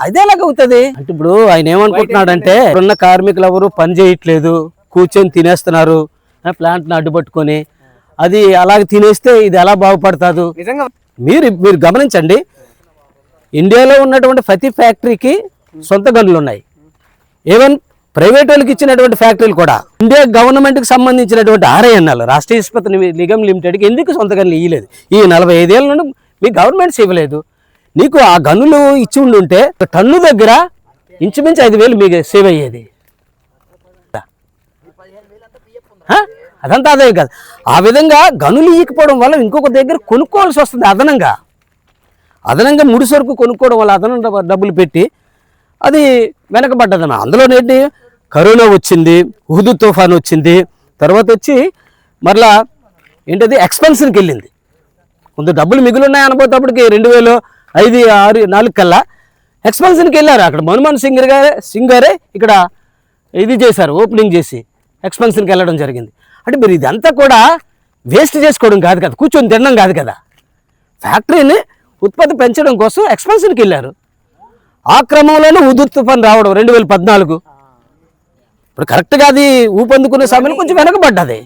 అదే అవుతుంది అంటే ఇప్పుడు ఆయన ఏమనుకుంటున్నాడంటే ఉన్న కార్మికులు ఎవరు పని చేయట్లేదు, కూర్చొని తినేస్తున్నారు ప్లాంట్ని అడ్డుపట్టుకొని, అది అలాగే తినేస్తే ఇది ఎలా బాగుపడుతుంది. మీరు గమనించండి, ఇండియాలో ఉన్నటువంటి ప్రతి ఫ్యాక్టరీకి సొంత గనులు ఉన్నాయి. ఈవెన్ ప్రైవేట్ వాళ్ళకి ఇచ్చినటువంటి ఫ్యాక్టరీలు కూడా ఇండియా గవర్నమెంట్కి సంబంధించినటువంటి RINL రాష్ట్రీయ ఇస్పత్ నిగమ్ లిమిటెడ్కి ఎందుకు సొంత గనులు ఇవ్వలేదు? ఈ 45 ఏళ్ళ నుండి మీ గవర్నమెంట్స్ ఇవ్వలేదు. నీకు ఆ గనులు ఇచ్చి ఉండుంటే టన్ను దగ్గర ఇంచుమించు 5,000 మీకు సేవ్ అయ్యేది. అదంతా అదే కాదు. ఆ విధంగా గనులు ఇవ్వకపోవడం వల్ల ఇంకొక దగ్గర కొనుక్కోవాల్సి వస్తుంది. అదనంగా ముడి సరుకు కొనుక్కోవడం వల్ల అదనంగా డబ్బులు పెట్టి అది వెనకబడ్డది. అందులో నేటి కరోనా వచ్చింది, హుదూ తుఫాన్ వచ్చింది, తర్వాత వచ్చి మరలా ఏంటది ఎక్స్పెన్షన్కి వెళ్ళింది. కొంత డబ్బులు మిగులు ఉన్నాయి అనుకోతప్పటికి 2005, 6, 4 కల్లా ఎక్స్పెన్షన్కి వెళ్ళారు. అక్కడ మన్మోహన్ సింగ్ గారే ఇక్కడ ఇది చేశారు, ఓపెనింగ్ చేసి ఎక్స్పెన్షన్కి వెళ్ళడం జరిగింది. అంటే మీరు ఇదంతా కూడా వేస్ట్ చేసుకోవడం కాదు కదా, కూర్చొని తినడం కాదు కదా, ఫ్యాక్టరీని ఉత్పత్తి పెంచడం కోసం ఎక్స్పెన్షన్కి వెళ్ళారు. ఆ క్రమంలోనే హుదూ తుఫాన్ రావడం 2014. ఇప్పుడు కరెక్ట్గా అది ఊపందుకునే సమయంలో కొంచెం వెనకబడ్డది.